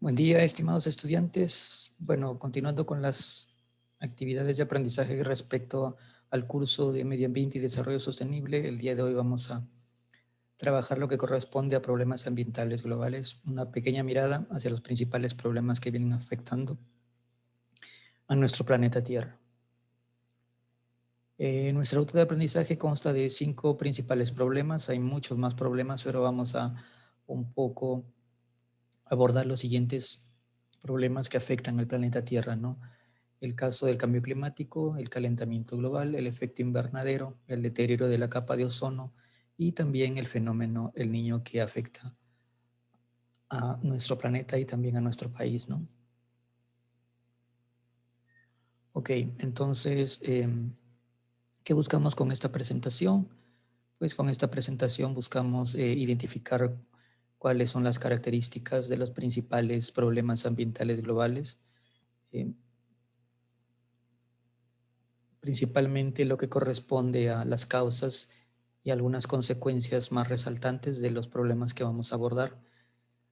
Buen día, estimados estudiantes. Bueno, continuando con las actividades de aprendizaje respecto al curso de Medio Ambiente y Desarrollo Sostenible, el día de hoy vamos a trabajar lo que corresponde a problemas ambientales globales, una pequeña mirada hacia los principales problemas que vienen afectando a nuestro planeta Tierra. Nuestra ruta de aprendizaje consta de 5 principales problemas. Hay muchos más problemas, pero vamos a un poco abordar los siguientes problemas que afectan al planeta Tierra, ¿no? El caso del cambio climático, el calentamiento global, el efecto invernadero, el deterioro de la capa de ozono y también el fenómeno El Niño que afecta a nuestro planeta y también a nuestro país, ¿no? Ok, entonces, ¿qué buscamos con esta presentación? Pues con esta presentación buscamos identificar cuáles son las características de los principales problemas ambientales globales, eh, principalmente lo que corresponde a las causas y algunas consecuencias más resaltantes de los problemas que vamos a abordar.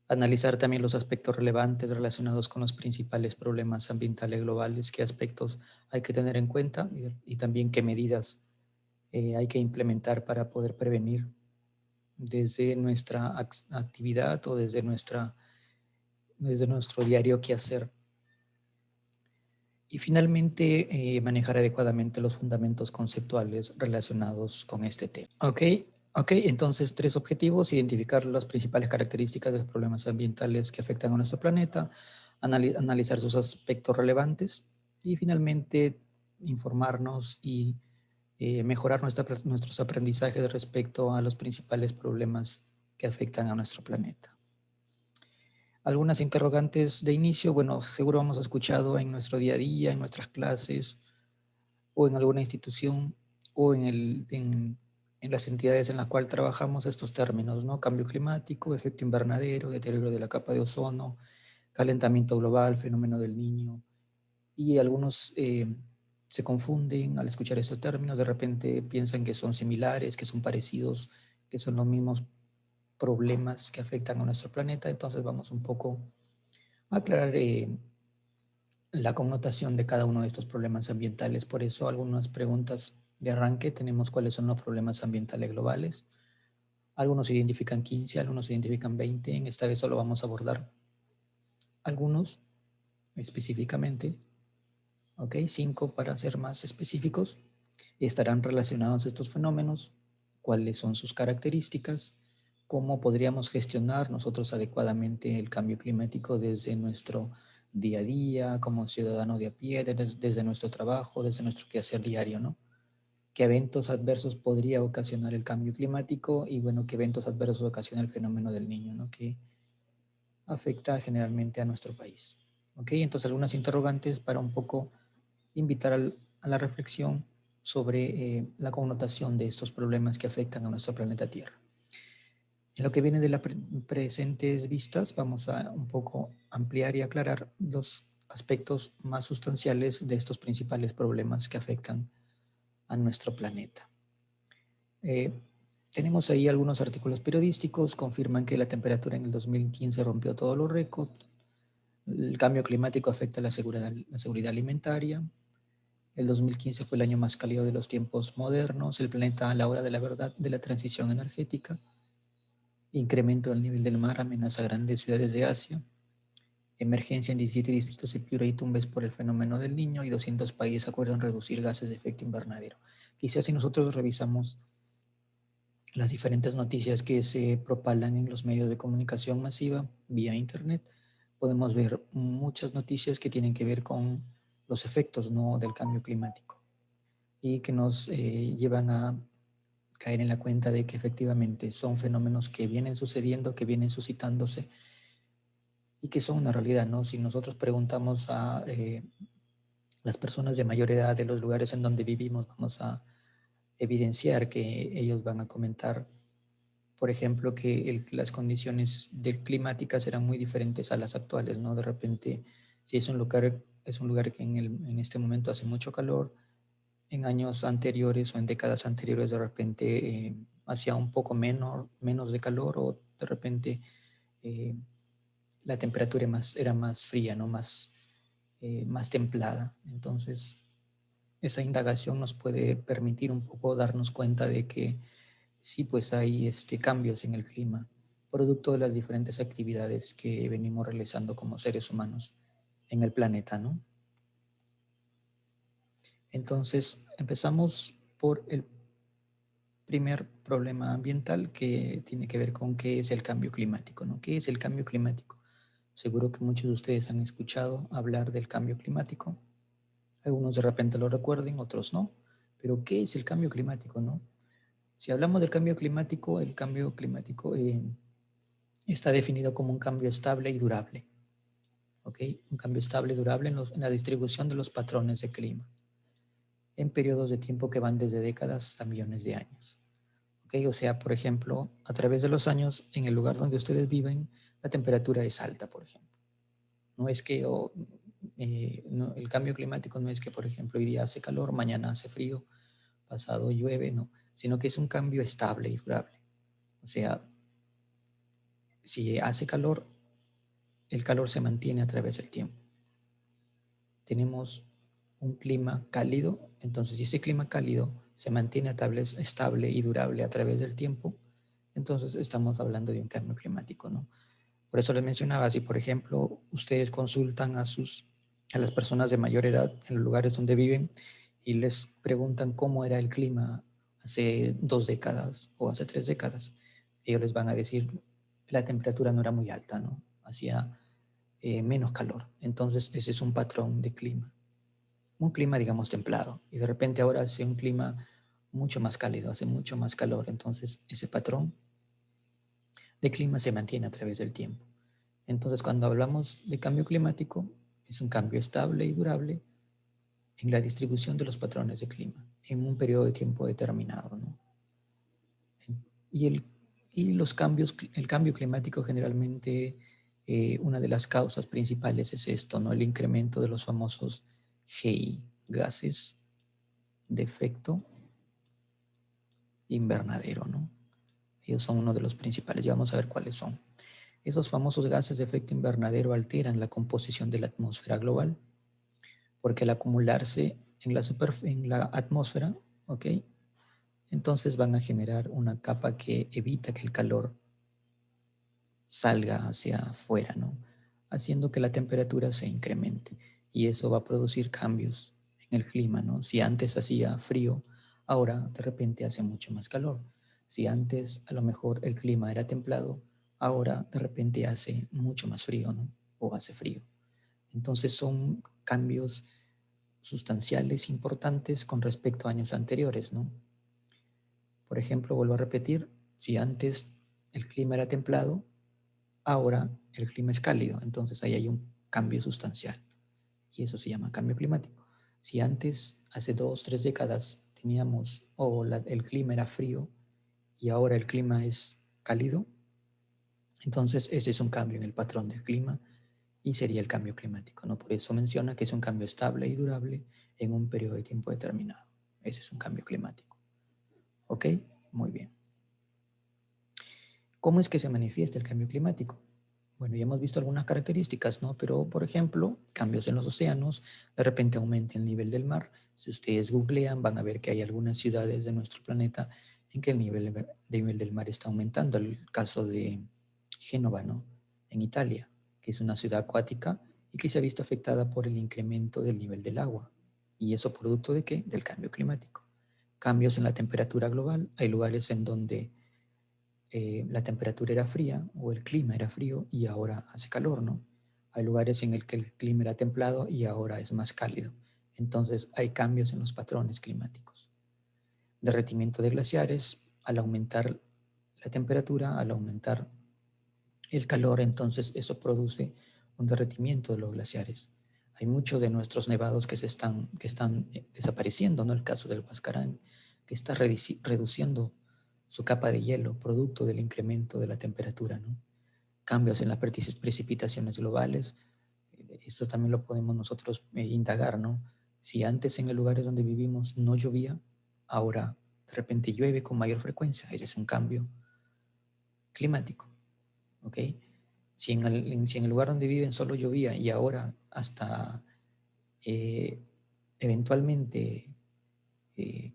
Analizar también los aspectos relevantes relacionados con los principales problemas ambientales globales, qué aspectos hay que tener en cuenta y también qué medidas hay que implementar para poder prevenir desde nuestra actividad o desde nuestro diario quehacer. Y finalmente, manejar adecuadamente los fundamentos conceptuales relacionados con este tema. Ok, entonces 3 objetivos: identificar las principales características de los problemas ambientales que afectan a nuestro planeta, analizar sus aspectos relevantes y finalmente informarnos y mejorar nuestros aprendizajes respecto a los principales problemas que afectan a nuestro planeta. Algunas interrogantes de inicio, bueno, seguro hemos escuchado en nuestro día a día, en nuestras clases o en alguna institución o en las entidades en las cuales trabajamos estos términos, ¿no? Cambio climático, efecto invernadero, deterioro de la capa de ozono, calentamiento global, fenómeno del Niño. Y algunos se confunden al escuchar estos términos, de repente piensan que son similares, que son parecidos, que son los mismos problemas que afectan a nuestro planeta. Entonces vamos un poco a aclarar la connotación de cada uno de estos problemas ambientales. Por eso algunas preguntas de arranque tenemos: cuáles son los problemas ambientales globales. Algunos identifican 15, algunos identifican 20. En esta vez solo vamos a abordar algunos específicamente. Ok, 5 para ser más específicos. Estarán relacionados estos fenómenos, cuáles son sus características, cómo podríamos gestionar nosotros adecuadamente el cambio climático desde nuestro día a día, como ciudadano de a pie, desde nuestro trabajo, desde nuestro quehacer diario, ¿no? ¿Qué eventos adversos podría ocasionar el cambio climático? Y bueno, ¿qué eventos adversos ocasiona el fenómeno del Niño, ¿no? Que afecta generalmente a nuestro país. ¿Ok? Entonces, algunas interrogantes para un poco invitar a la reflexión sobre la connotación de estos problemas que afectan a nuestro planeta Tierra. En lo que viene de las presentes vistas, vamos a un poco ampliar y aclarar los aspectos más sustanciales de estos principales problemas que afectan a nuestro planeta. Eh, Tenemos ahí algunos artículos periodísticos, confirman que la temperatura en el 2015 rompió todos los récords, el cambio climático afecta la seguridad alimentaria, el 2015 fue el año más cálido de los tiempos modernos, el planeta a la hora de la verdad de la transición energética, incremento del nivel del mar amenaza grandes ciudades de Asia, emergencia en 17 distritos de Piura y Tumbes por el fenómeno del Niño y 200 países acuerdan reducir gases de efecto invernadero. Quizás si nosotros revisamos las diferentes noticias que se propalan en los medios de comunicación masiva vía internet, podemos ver muchas noticias que tienen que ver con los efectos, ¿no?, del cambio climático y que nos llevan a caer en la cuenta de que efectivamente son fenómenos que vienen sucediendo, que vienen suscitándose y que son una realidad, ¿no? Si nosotros preguntamos a las personas de mayor edad de los lugares en donde vivimos, vamos a evidenciar que ellos van a comentar, por ejemplo, que las condiciones climáticas eran muy diferentes a las actuales, ¿no? De repente, si es un lugar que en este momento hace mucho calor, en años anteriores o en décadas anteriores de repente hacía un poco menos de calor o de repente la temperatura era más fría, ¿no? Más templada. Entonces, esa indagación nos puede permitir un poco darnos cuenta de que sí, pues hay cambios en el clima, producto de las diferentes actividades que venimos realizando como seres humanos en el planeta, ¿no? Entonces, empezamos por el primer problema ambiental que tiene que ver con qué es el cambio climático, ¿no? ¿Qué es el cambio climático? Seguro que muchos de ustedes han escuchado hablar del cambio climático. Algunos de repente lo recuerden, otros no. Pero ¿qué es el cambio climático, no? Si hablamos del cambio climático, el cambio climático está definido como un cambio estable y durable. ¿Ok? Un cambio estable y durable en la distribución de los patrones de clima en periodos de tiempo que van desde décadas hasta millones de años. ¿Ok? O sea, por ejemplo, a través de los años, en el lugar donde ustedes viven, la temperatura es alta, por ejemplo. No es que no, el cambio climático no es que, por ejemplo, hoy día hace calor, mañana hace frío, pasado llueve, no, sino que es un cambio estable y durable. O sea, si hace calor, el calor se mantiene a través del tiempo. Tenemos un clima cálido, entonces si ese clima cálido se mantiene estable y durable a través del tiempo, entonces estamos hablando de un cambio climático, ¿no? Por eso les mencionaba, si por ejemplo ustedes consultan a las personas de mayor edad en los lugares donde viven y les preguntan cómo era el clima hace 2 décadas o hace 3 décadas, ellos les van a decir la temperatura no era muy alta, ¿no? Hacía menos calor. Entonces ese es un patrón de clima. Un clima, digamos, templado. Y de repente ahora hace un clima mucho más cálido, hace mucho más calor. Entonces ese patrón de clima se mantiene a través del tiempo. Entonces, cuando hablamos de cambio climático, es un cambio estable y durable en la distribución de los patrones de clima en un periodo de tiempo determinado, ¿no? Y, el cambio climático generalmente, una de las causas principales es esto, ¿no? El incremento de los famosos GI, gases de efecto invernadero, ¿no? Ellos son uno de los principales, ya vamos a ver cuáles son. Esos famosos gases de efecto invernadero alteran la composición de la atmósfera global, porque al acumularse en la atmósfera, ¿ok? Entonces van a generar una capa que evita que el calor salga hacia afuera, ¿no? Haciendo que la temperatura se incremente. Y eso va a producir cambios en el clima, ¿no? Si antes hacía frío, ahora de repente hace mucho más calor. Si antes a lo mejor el clima era templado, ahora de repente hace mucho más frío, ¿no? O hace frío. Entonces son cambios sustanciales importantes con respecto a años anteriores, ¿no? Por ejemplo, vuelvo a repetir, si antes el clima era templado, ahora el clima es cálido, entonces ahí hay un cambio sustancial y eso se llama cambio climático. Si antes, hace 2, 3 décadas, teníamos el clima era frío y ahora el clima es cálido, entonces ese es un cambio en el patrón del clima y sería el cambio climático, ¿no? Por eso menciona que es un cambio estable y durable en un periodo de tiempo determinado. Ese es un cambio climático. ¿Ok? Muy bien. ¿Cómo es que se manifiesta el cambio climático? Bueno, ya hemos visto algunas características, ¿no? Pero, por ejemplo, cambios en los océanos, de repente aumenta el nivel del mar. Si ustedes googlean, van a ver que hay algunas ciudades de nuestro planeta en que el nivel del mar está aumentando. El caso de Génova, ¿no? En Italia, que es una ciudad acuática y que se ha visto afectada por el incremento del nivel del agua. ¿Y eso producto de qué? Del cambio climático. Cambios en la temperatura global. Hay lugares en donde la temperatura era fría o el clima era frío y ahora hace calor, ¿no? Hay lugares en el que el clima era templado y ahora es más cálido. Entonces hay cambios en los patrones climáticos. Derretimiento de glaciares, al aumentar la temperatura, al aumentar el calor, entonces eso produce un derretimiento de los glaciares. Hay muchos de nuestros nevados que están desapareciendo, ¿no? El caso del Huascarán, que está reduciendo su capa de hielo, producto del incremento de la temperatura, ¿no? Cambios en las precipitaciones globales, esto también lo podemos nosotros indagar, ¿no? Si antes en los lugares donde vivimos no llovía, ahora de repente llueve con mayor frecuencia, ese es un cambio climático, ¿ok? si en el lugar donde viven solo llovía y ahora hasta eventualmente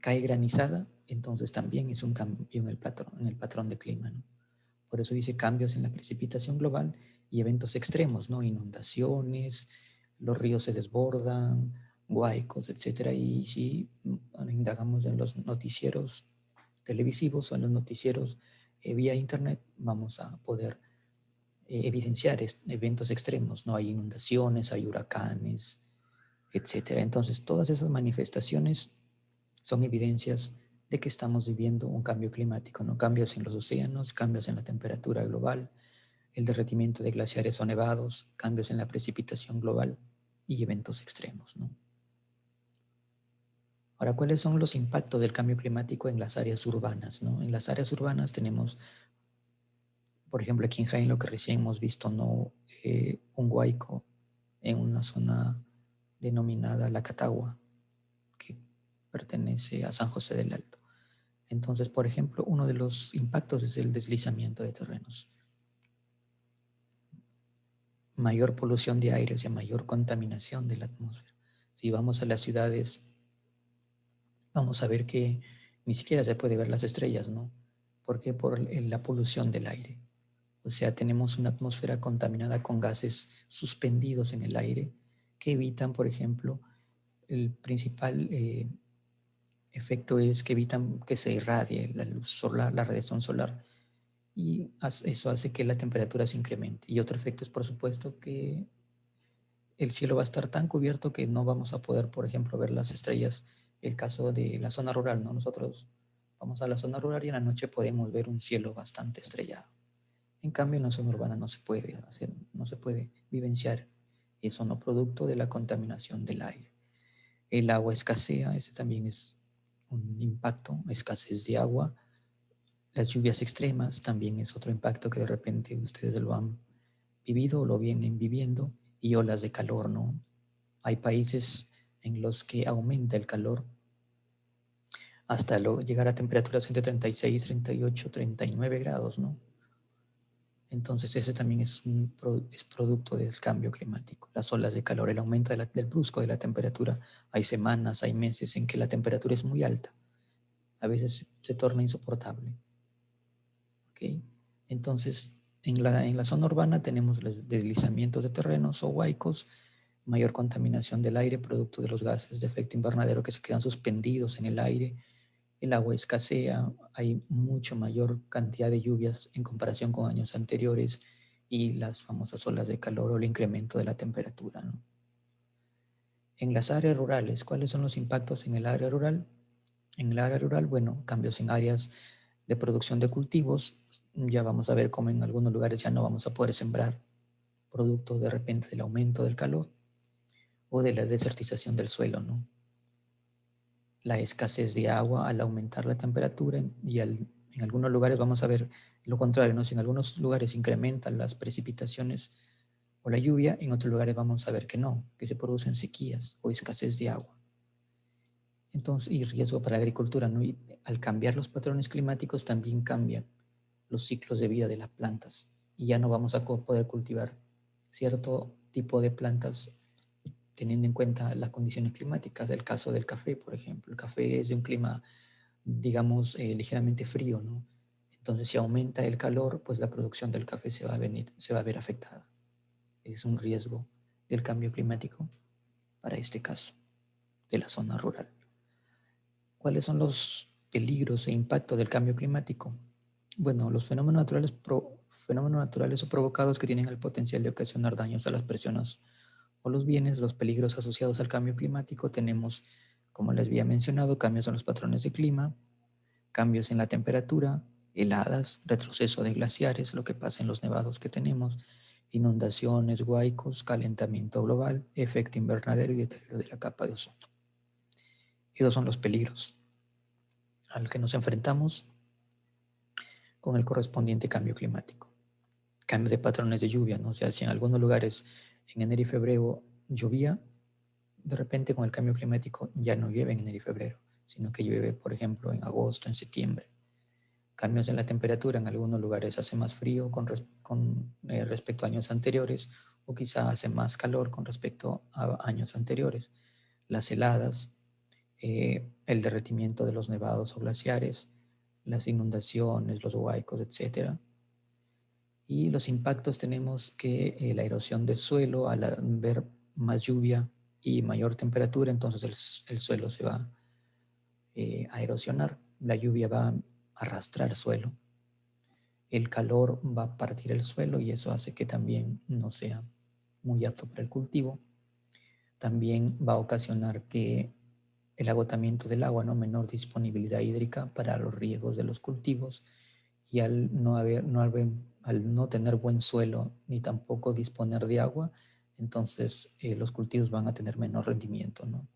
cae granizada, entonces también es un cambio en el patrón de clima, ¿no? Por eso dice cambios en la precipitación global y eventos extremos, ¿no? Inundaciones, los ríos se desbordan, huaicos, etcétera. Y si indagamos en los noticieros televisivos o en los noticieros vía internet, vamos a poder evidenciar eventos extremos, ¿no? Hay inundaciones, hay huracanes, etcétera. Entonces, todas esas manifestaciones son evidencias de que estamos viviendo un cambio climático, ¿no? Cambios en los océanos, cambios en la temperatura global, el derretimiento de glaciares o nevados, cambios en la precipitación global y eventos extremos, ¿no? Ahora, ¿cuáles son los impactos del cambio climático en las áreas urbanas, ¿no? En las áreas urbanas tenemos, por ejemplo, aquí en Jaén, lo que recién hemos visto, ¿no? Un huaico en una zona denominada La Catagua, que pertenece a San José del Alto. Entonces, por ejemplo, uno de los impactos es el deslizamiento de terrenos. Mayor polución de aire, o sea, mayor contaminación de la atmósfera. Si vamos a las ciudades, vamos a ver que ni siquiera se puede ver las estrellas, ¿no? Porque por la polución del aire. O sea, tenemos una atmósfera contaminada con gases suspendidos en el aire que evitan, por ejemplo, el principal efecto es que evitan que se irradie la luz solar, la radiación solar, y eso hace que la temperatura se incremente. Y otro efecto es, por supuesto, que el cielo va a estar tan cubierto que no vamos a poder, por ejemplo, ver las estrellas. El caso de la zona rural, ¿no? Nosotros vamos a la zona rural y en la noche podemos ver un cielo bastante estrellado. En cambio, en la zona urbana no se puede hacer, no se puede vivenciar eso, no, producto de la contaminación del aire. El agua escasea, ese también es un impacto, escasez de agua. Las lluvias extremas también es otro impacto que de repente ustedes lo han vivido o lo vienen viviendo, y olas de calor, ¿no? Hay países en los que aumenta el calor hasta llegar a temperaturas entre 36, 38, 39 grados, ¿no? Entonces ese también es producto del cambio climático, las olas de calor, el aumento del brusco de la temperatura. Hay semanas, hay meses en que la temperatura es muy alta, a veces se torna insoportable, ¿ok? Entonces en la zona urbana tenemos los deslizamientos de terrenos o huaicos, mayor contaminación del aire producto de los gases de efecto invernadero que se quedan suspendidos en el aire, el agua escasea, hay mucho mayor cantidad de lluvias en comparación con años anteriores y las famosas olas de calor o el incremento de la temperatura, ¿no? En las áreas rurales, ¿cuáles son los impactos en el área rural? En el área rural, bueno, cambios en áreas de producción de cultivos, ya vamos a ver cómo en algunos lugares ya no vamos a poder sembrar producto de repente del aumento del calor o de la desertización del suelo, ¿no? La escasez de agua al aumentar la temperatura y en algunos lugares vamos a ver lo contrario, ¿no? Si en algunos lugares incrementan las precipitaciones o la lluvia, en otros lugares vamos a ver que no, que se producen sequías o escasez de agua. Entonces, y riesgo para la agricultura, ¿no? Y al cambiar los patrones climáticos también cambian los ciclos de vida de las plantas y ya no vamos a poder cultivar cierto tipo de plantas teniendo en cuenta las condiciones climáticas. El caso del café, por ejemplo. El café es de un clima, digamos, ligeramente frío, ¿no? Entonces, si aumenta el calor, pues la producción del café se va a ver afectada. Es un riesgo del cambio climático para este caso, de la zona rural. ¿Cuáles son los peligros e impactos del cambio climático? Bueno, los fenómenos naturales o provocados que tienen el potencial de ocasionar daños a las personas o los bienes, los peligros asociados al cambio climático, tenemos, como les había mencionado, cambios en los patrones de clima, cambios en la temperatura, heladas, retroceso de glaciares, lo que pasa en los nevados que tenemos, inundaciones, huaicos, calentamiento global, efecto invernadero y deterioro de la capa de ozono. Esos son los peligros al que nos enfrentamos con el correspondiente cambio climático. Cambio de patrones de lluvia, ¿no? O sea, si en algunos lugares en enero y febrero llovía, de repente con el cambio climático ya no llueve en enero y febrero, sino que llueve, por ejemplo, en agosto, en septiembre. Cambios en la temperatura, en algunos lugares hace más frío respecto a años anteriores, o quizá hace más calor con respecto a años anteriores. Las heladas, el derretimiento de los nevados o glaciares, las inundaciones, los huaicos, etc. Y los impactos tenemos que la erosión del suelo, al ver más lluvia y mayor temperatura, entonces el suelo se va a erosionar, la lluvia va a arrastrar suelo, el calor va a partir el suelo y eso hace que también no sea muy apto para el cultivo. También va a ocasionar que el agotamiento del agua, ¿no? Menor disponibilidad hídrica para los riegos de los cultivos, y al no tener buen suelo ni tampoco disponer de agua, entonces los cultivos van a tener menor rendimiento, ¿no?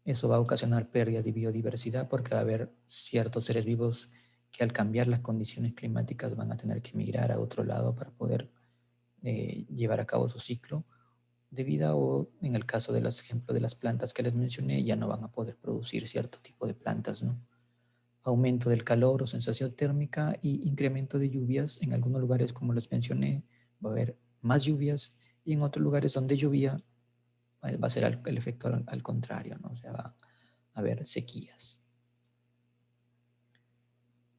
Eso va a ocasionar pérdida de biodiversidad porque va a haber ciertos seres vivos que al cambiar las condiciones climáticas van a tener que migrar a otro lado para poder llevar a cabo su ciclo de vida, o en el caso de los ejemplos de las plantas que les mencioné, ya no van a poder producir cierto tipo de plantas, ¿no? Aumento del calor o sensación térmica y incremento de lluvias. En algunos lugares, como les mencioné, va a haber más lluvias, y en otros lugares donde llovía va a ser el efecto al contrario, ¿no? O sea, va a haber sequías.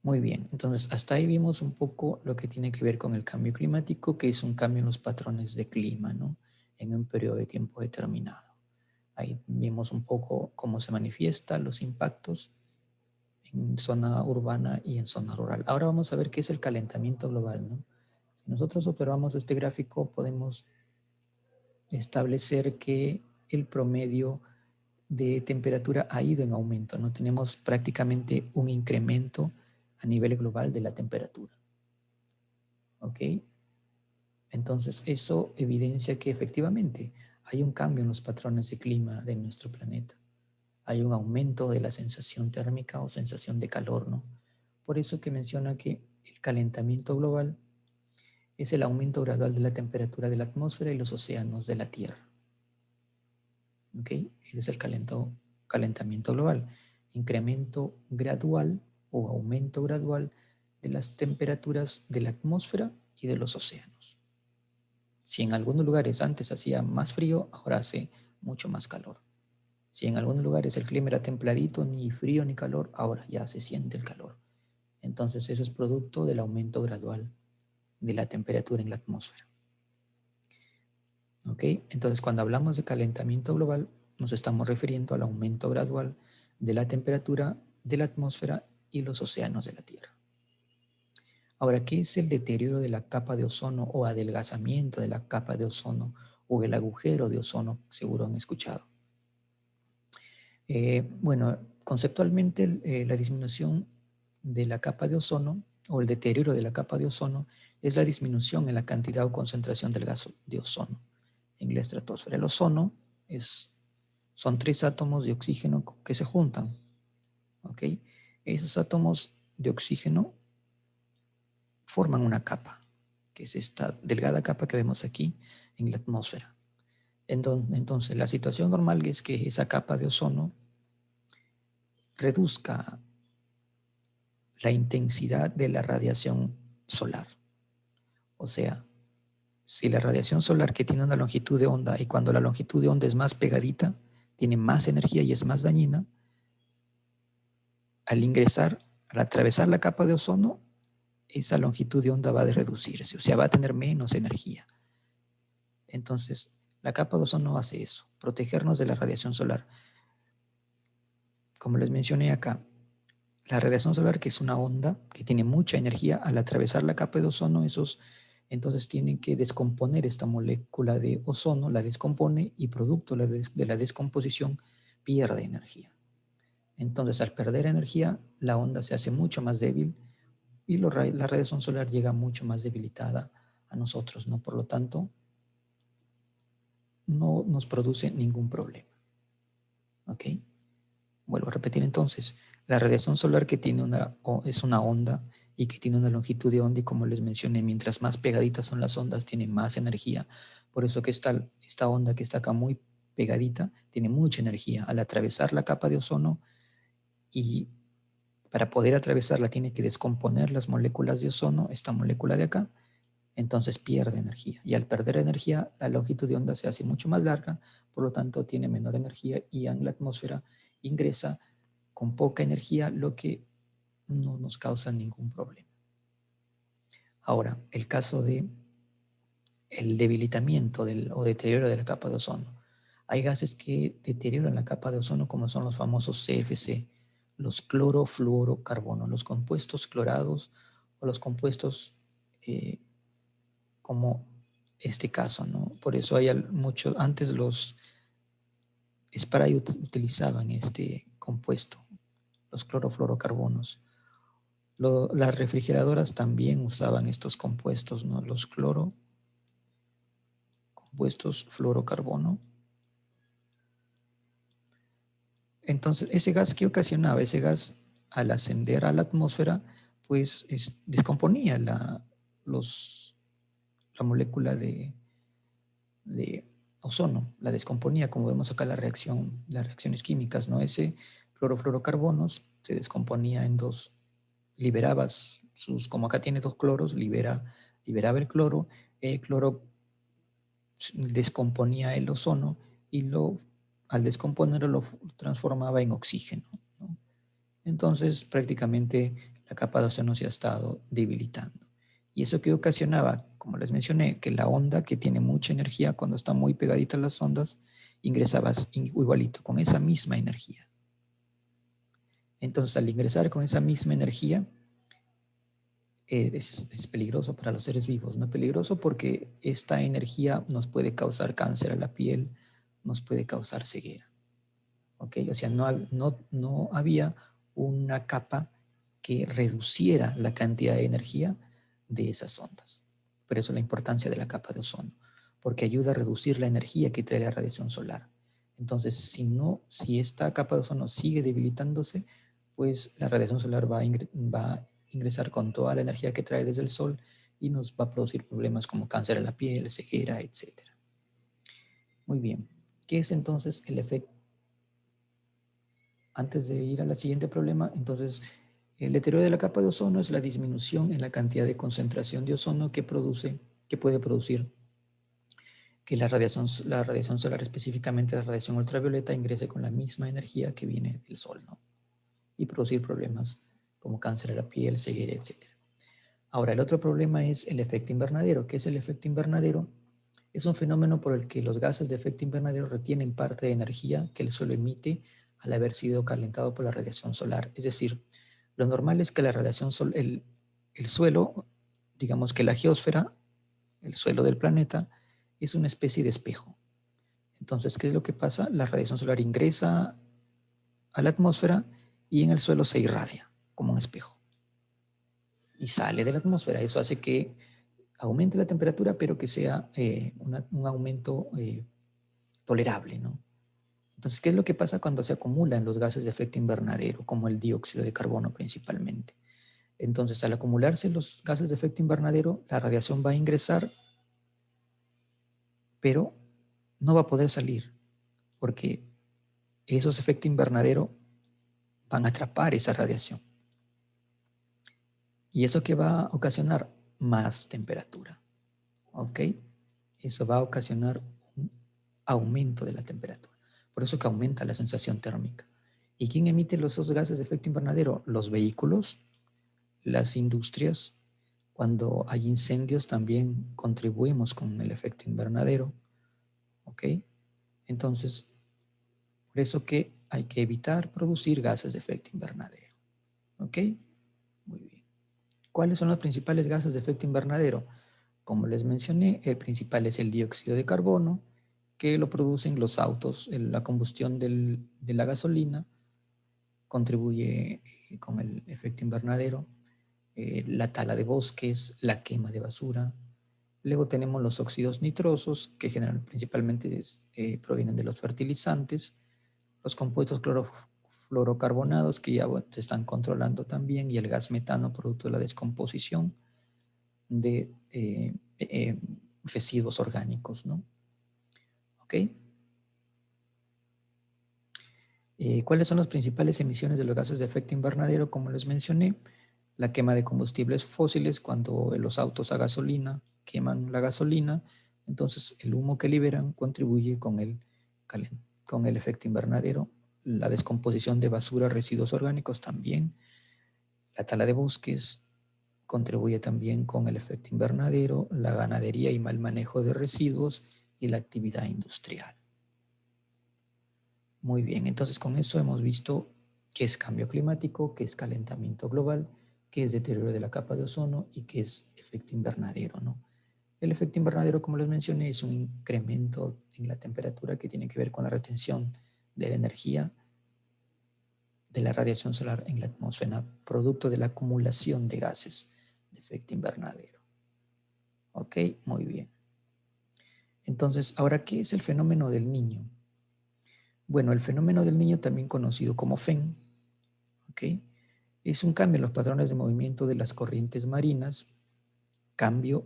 Muy bien, entonces hasta ahí vimos un poco lo que tiene que ver con el cambio climático, que es un cambio en los patrones de clima, ¿no? En un periodo de tiempo determinado. Ahí vimos un poco cómo se manifiestan los impactos en zona urbana y en zona rural. Ahora vamos a ver qué es el calentamiento global, ¿no? Si nosotros observamos este gráfico, podemos establecer que el promedio de temperatura ha ido en aumento, ¿no? Tenemos prácticamente un incremento a nivel global de la temperatura. ¿Ok? Entonces, eso evidencia que efectivamente hay un cambio en los patrones de clima de nuestro planeta. Hay un aumento de la sensación térmica o sensación de calor, ¿no? Por eso que menciona que el calentamiento global es el aumento gradual de la temperatura de la atmósfera y los océanos de la Tierra. ¿Ok? Ese es el calentamiento global. Incremento gradual o aumento gradual de las temperaturas de la atmósfera y de los océanos. Si en algunos lugares antes hacía más frío, ahora hace mucho más calor. Si en algunos lugares el clima era templadito, ni frío ni calor, ahora ya se siente el calor. Entonces eso es producto del aumento gradual de la temperatura en la atmósfera. ¿Ok? Entonces cuando hablamos de calentamiento global, nos estamos refiriendo al aumento gradual de la temperatura de la atmósfera y los océanos de la Tierra. Ahora, ¿qué es el deterioro de la capa de ozono o adelgazamiento de la capa de ozono o el agujero de ozono? Seguro han escuchado. Bueno, conceptualmente la disminución de la capa de ozono o el deterioro de la capa de ozono es la disminución en la cantidad o concentración del gas de ozono en la estratosfera. El ozono son 3 átomos de oxígeno que se juntan, ¿ok? Esos átomos de oxígeno forman una capa, que es esta delgada capa que vemos aquí en la atmósfera. Entonces, la situación normal es que esa capa de ozono reduzca la intensidad de la radiación solar. O sea, si la radiación solar que tiene una longitud de onda, y cuando la longitud de onda es más pegadita, tiene más energía y es más dañina, al atravesar la capa de ozono, esa longitud de onda va a reducirse, o sea, va a tener menos energía. Entonces, la capa de ozono hace eso, protegernos de la radiación solar. Como les mencioné acá, la radiación solar, que es una onda que tiene mucha energía, al atravesar la capa de ozono, entonces tienen que descomponer esta molécula de ozono, la descompone y producto de la descomposición pierde energía. Entonces, al perder energía, la onda se hace mucho más débil y la radiación solar llega mucho más debilitada a nosotros, ¿no? Por lo tanto, no nos produce ningún problema. ¿Ok? Vuelvo a repetir entonces, la radiación solar que es una onda y que tiene una longitud de onda, y como les mencioné, mientras más pegaditas son las ondas, tiene más energía. Por eso que esta onda que está acá muy pegadita tiene mucha energía. Al atravesar la capa de ozono y Para poder atravesarla tiene que descomponer las moléculas de ozono, esta molécula de acá, entonces pierde energía. Y al perder energía, la longitud de onda se hace mucho más larga, por lo tanto tiene menor energía y en la atmósfera ingresa con poca energía, lo que no nos causa ningún problema. Ahora, el caso de el debilitamiento o deterioro de la capa de ozono. Hay gases que deterioran la capa de ozono como son los famosos CFC, los clorofluorocarbonos, los compuestos clorados o los compuestos como este caso, ¿no? Por eso hay muchos, antes los spray utilizaban este compuesto, los clorofluorocarbonos. Las refrigeradoras también usaban estos compuestos, ¿no? Los compuestos fluorocarbono. Entonces, ese gas que ocasionaba, ese gas al ascender a la atmósfera, pues descomponía la molécula de ozono, la descomponía, como vemos acá las reacciones químicas, ¿no? Ese clorofluorocarbonos se descomponía en dos, liberaba como acá tiene dos cloros, liberaba el cloro descomponía el ozono y al descomponerlo lo transformaba en oxígeno, ¿no? Entonces prácticamente la capa de ozono se ha estado debilitando. Y eso que ocasionaba, como les mencioné, que la onda que tiene mucha energía cuando está muy pegadita a las ondas, ingresabas igualito, con esa misma energía. Entonces al ingresar con esa misma energía, es peligroso para los seres vivos, ¿no? Peligroso porque esta energía nos puede causar cáncer a la piel, nos puede causar ceguera, ¿ok? O sea, no había una capa que reduciera la cantidad de energía de esas ondas. Por eso la importancia de la capa de ozono, porque ayuda a reducir la energía que trae la radiación solar. Entonces, si esta capa de ozono sigue debilitándose, pues la radiación solar va a ingresar con toda la energía que trae desde el sol y nos va a producir problemas como cáncer a la piel, ceguera, etc. Muy bien. ¿Qué es entonces el efecto? Antes de ir al siguiente problema, entonces, el deterioro de la capa de ozono es la disminución en la cantidad de concentración de ozono que puede producir que la radiación solar, específicamente la radiación ultravioleta, ingrese con la misma energía que viene del sol, ¿no? Y producir problemas como cáncer a la piel, ceguera, etc. Ahora, el otro problema es el efecto invernadero. ¿Qué es el efecto invernadero? Es un fenómeno por el que los gases de efecto invernadero retienen parte de energía que el suelo emite al haber sido calentado por la radiación solar. Es decir, lo normal es que la radiación solar, el suelo, digamos que la geósfera, el suelo del planeta, es una especie de espejo. Entonces, ¿qué es lo que pasa? La radiación solar ingresa a la atmósfera y en el suelo se irradia como un espejo. Y sale de la atmósfera. Eso hace que aumente la temperatura, pero que sea un aumento tolerable, ¿no? Entonces, ¿qué es lo que pasa cuando se acumulan los gases de efecto invernadero, como el dióxido de carbono principalmente? Entonces, al acumularse los gases de efecto invernadero, la radiación va a ingresar, pero no va a poder salir, porque esos efectos invernadero van a atrapar esa radiación. ¿Y eso qué va a ocasionar? Más temperatura, ¿ok? Eso va a ocasionar un aumento de la temperatura. Por eso que aumenta la sensación térmica. ¿Y quién emite esos gases de efecto invernadero? Los vehículos, las industrias. Cuando hay incendios también contribuimos con el efecto invernadero, ¿ok? Entonces, por eso que hay que evitar producir gases de efecto invernadero, ¿ok? Muy bien. ¿Cuáles son los principales gases de efecto invernadero? Como les mencioné, el principal es el dióxido de carbono, que lo producen los autos. La combustión de la gasolina contribuye con el efecto invernadero. La tala de bosques, la quema de basura. Luego tenemos los óxidos nitrosos, que principalmente provienen de los fertilizantes. Los compuestos clorofluorocarbonados, que ya se están controlando también, y el gas metano, producto de la descomposición de residuos orgánicos, ¿no? ¿Ok? ¿Cuáles son las principales emisiones de los gases de efecto invernadero? Como les mencioné, la quema de combustibles fósiles cuando los autos a gasolina queman la gasolina, entonces el humo que liberan contribuye con el efecto invernadero. La descomposición de basura, residuos orgánicos también. La tala de bosques contribuye también con el efecto invernadero, la ganadería y mal manejo de residuos y la actividad industrial. Muy bien, entonces con eso hemos visto qué es cambio climático, qué es calentamiento global, qué es deterioro de la capa de ozono y qué es efecto invernadero, ¿no? El efecto invernadero, como les mencioné, es un incremento en la temperatura que tiene que ver con la retención de la energía de la radiación solar en la atmósfera, producto de la acumulación de gases de efecto invernadero. ¿Ok? Muy bien. Entonces, ahora, ¿qué es el fenómeno del Niño? Bueno, el fenómeno del Niño, también conocido como FEN, ¿ok? Es un cambio en los patrones de movimiento de las corrientes marinas, cambio,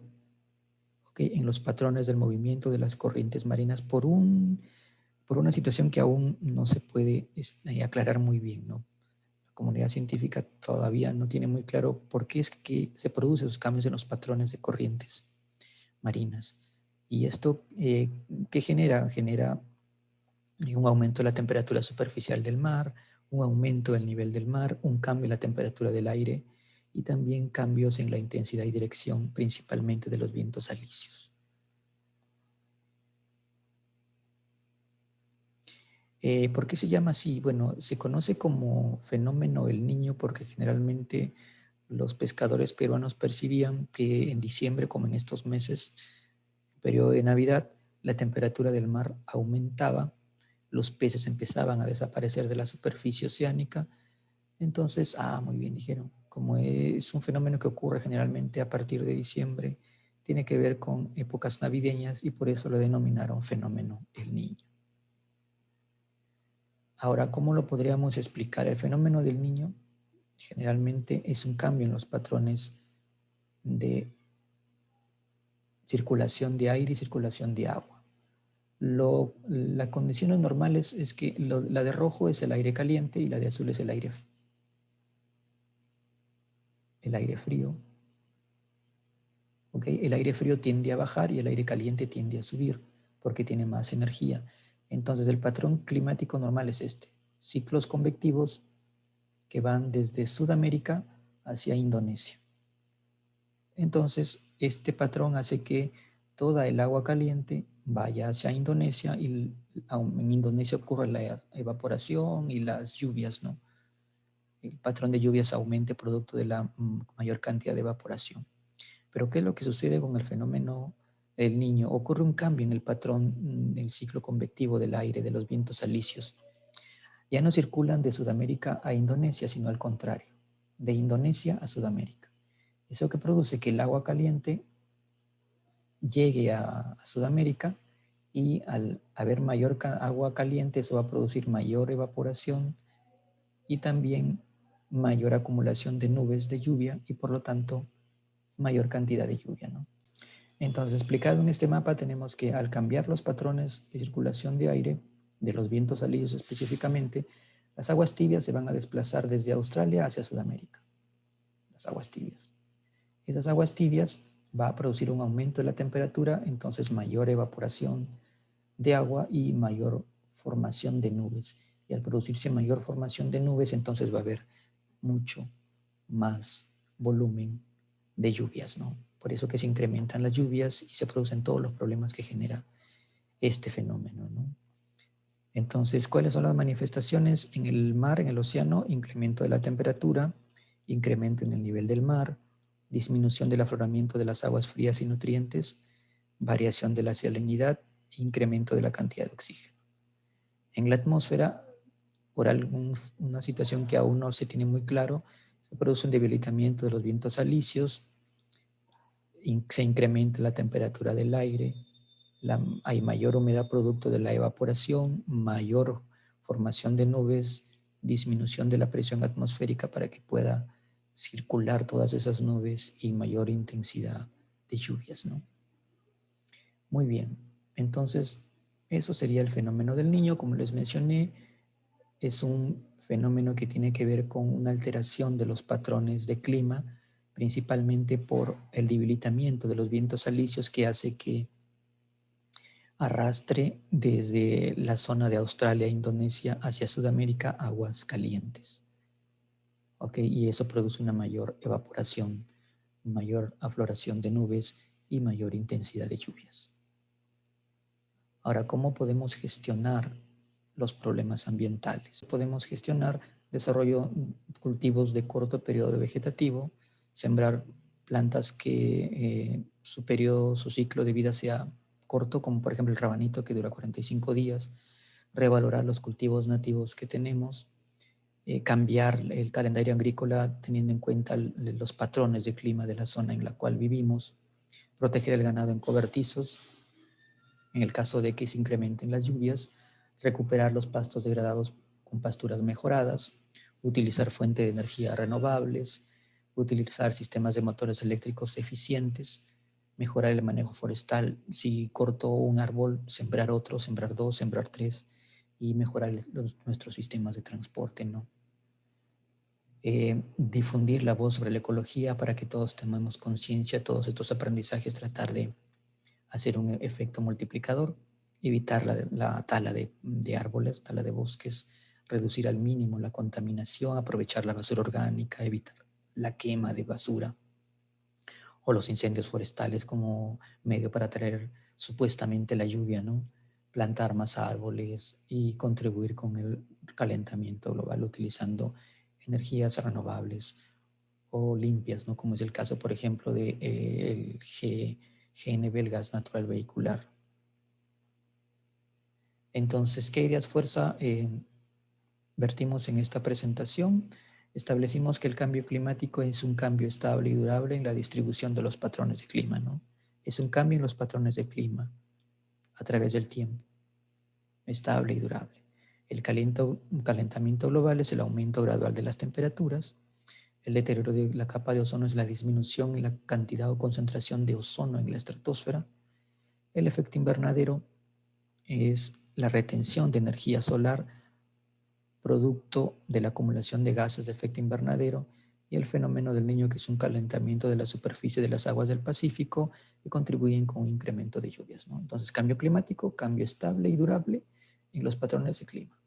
¿ok?, en los patrones del movimiento de las corrientes marinas por una situación que aún no se puede aclarar muy bien, ¿no? La comunidad científica todavía no tiene muy claro por qué es que se producen esos cambios en los patrones de corrientes marinas. Y esto, ¿qué genera? Genera un aumento de la temperatura superficial del mar, un aumento del nivel del mar, un cambio en la temperatura del aire y también cambios en la intensidad y dirección, principalmente de los vientos alisios. ¿Por qué se llama así? Bueno, se conoce como fenómeno El Niño porque generalmente los pescadores peruanos percibían que en diciembre, como en estos meses, periodo de Navidad, la temperatura del mar aumentaba, los peces empezaban a desaparecer de la superficie oceánica. Entonces, muy bien, dijeron, como es un fenómeno que ocurre generalmente a partir de diciembre, tiene que ver con épocas navideñas y por eso lo denominaron fenómeno El Niño. Ahora, ¿cómo lo podríamos explicar? El fenómeno del Niño generalmente es un cambio en los patrones de circulación de aire y circulación de agua. Las condiciones normales es que la de rojo es el aire caliente y la de azul es el aire frío. ¿Okay? El aire frío tiende a bajar y el aire caliente tiende a subir porque tiene más energía. Entonces el patrón climático normal es este: ciclos convectivos que van desde Sudamérica hacia Indonesia. Entonces este patrón hace que toda el agua caliente vaya hacia Indonesia y en Indonesia ocurre la evaporación y las lluvias, ¿no? El patrón de lluvias aumente producto de la mayor cantidad de evaporación. Pero ¿qué es lo que sucede con el fenómeno del Niño? Ocurre un cambio en el patrón del ciclo convectivo del aire, de los vientos alisios. Ya no circulan de Sudamérica a Indonesia, sino al contrario, de Indonesia a Sudamérica. Eso que produce que el agua caliente llegue a Sudamérica y al haber mayor agua caliente, eso va a producir mayor evaporación y también mayor acumulación de nubes de lluvia y por lo tanto mayor cantidad de lluvia, ¿no? Entonces, explicado en este mapa, tenemos que al cambiar los patrones de circulación de aire, de los vientos alisios específicamente, las aguas tibias se van a desplazar desde Australia hacia Sudamérica. Las aguas tibias. Esas aguas tibias va a producir un aumento de la temperatura, entonces mayor evaporación de agua y mayor formación de nubes. Y al producirse mayor formación de nubes, entonces va a haber mucho más volumen de lluvias, ¿no? Por eso que se incrementan las lluvias y se producen todos los problemas que genera este fenómeno, ¿no? Entonces, ¿cuáles son las manifestaciones en el mar, en el océano? Incremento de la temperatura, incremento en el nivel del mar, disminución del afloramiento de las aguas frías y nutrientes, variación de la salinidad, incremento de la cantidad de oxígeno. En la atmósfera, por una situación que aún no se tiene muy claro, se produce un debilitamiento de los vientos alisios, se incrementa la temperatura del aire, hay mayor humedad producto de la evaporación, mayor formación de nubes, disminución de la presión atmosférica para que pueda circular todas esas nubes y mayor intensidad de lluvias, ¿no? Muy bien, entonces eso sería el fenómeno del Niño, como les mencioné. es un fenómeno que tiene que ver con una alteración de los patrones de clima, principalmente por el debilitamiento de los vientos alisios que hace que arrastre desde la zona de Australia e Indonesia hacia Sudamérica aguas calientes. ¿Ok? Y eso produce una mayor evaporación, mayor afloración de nubes y mayor intensidad de lluvias. Ahora, ¿cómo podemos gestionar los problemas ambientales? Podemos gestionar desarrollo cultivos de corto periodo vegetativo, sembrar plantas que su periodo, su ciclo de vida sea corto, como por ejemplo el rabanito que dura 45 días, revalorar los cultivos nativos que tenemos, cambiar el calendario agrícola teniendo en cuenta los patrones de clima de la zona en la cual vivimos, proteger el ganado en cobertizos, en el caso de que se incrementen las lluvias, recuperar los pastos degradados con pasturas mejoradas, utilizar fuentes de energía renovables, utilizar sistemas de motores eléctricos eficientes, mejorar el manejo forestal. Si corto un árbol, sembrar otro, sembrar dos, sembrar tres y mejorar nuestros sistemas de transporte, ¿no? Difundir la voz sobre la ecología para que todos tomemos conciencia, todos estos aprendizajes, tratar de hacer un efecto multiplicador, evitar la tala de árboles, tala de bosques, reducir al mínimo la contaminación, aprovechar la basura orgánica, evitar la quema de basura o los incendios forestales como medio para traer supuestamente la lluvia, ¿no? Plantar más árboles y contribuir con el calentamiento global utilizando energías renovables o limpias, ¿no? Como es el caso, por ejemplo, de el GNV, el gas natural vehicular. Entonces, ¿qué ideas fuerza vertimos en esta presentación? Establecimos que el cambio climático es un cambio estable y durable en la distribución de los patrones de clima, ¿no? Es un cambio en los patrones de clima a través del tiempo, estable y durable. El calentamiento global es el aumento gradual de las temperaturas. El deterioro de la capa de ozono es la disminución en la cantidad o concentración de ozono en la estratosfera. El efecto invernadero es la retención de energía solar producto de la acumulación de gases de efecto invernadero, y el fenómeno del Niño, que es un calentamiento de la superficie de las aguas del Pacífico que contribuyen con un incremento de lluvias, ¿no? Entonces, cambio climático, cambio estable y durable en los patrones de clima.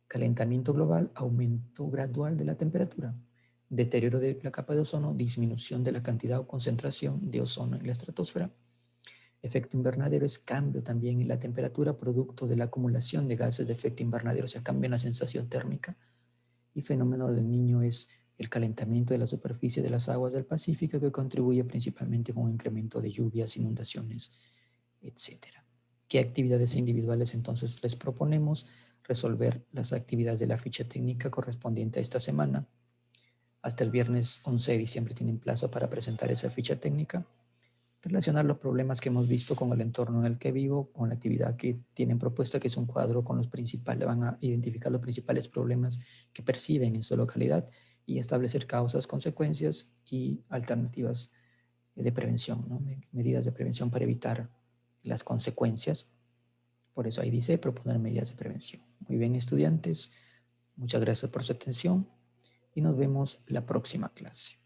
Calentamiento global, aumento gradual de la temperatura. Deterioro de la capa de ozono, disminución de la cantidad o concentración de ozono en la estratosfera. Efecto invernadero es cambio también en la temperatura producto de la acumulación de gases de efecto invernadero, o sea, cambio en la sensación térmica. Y fenómeno del Niño es el calentamiento de la superficie de las aguas del Pacífico, que contribuye principalmente con un incremento de lluvias, inundaciones, etcétera. ¿Qué actividades individuales entonces les proponemos? Resolver las actividades de la ficha técnica correspondiente a esta semana. Hasta el viernes 11 de diciembre tienen plazo para presentar esa ficha técnica. Relacionar los problemas que hemos visto con el entorno en el que vivo, con la actividad que tienen propuesta, que es un cuadro con los principales, van a identificar los principales problemas que perciben en su localidad y establecer causas, consecuencias y alternativas de prevención, ¿no? Medidas de prevención para evitar las consecuencias. Por eso ahí dice proponer medidas de prevención. Muy bien, estudiantes, muchas gracias por su atención y nos vemos la próxima clase.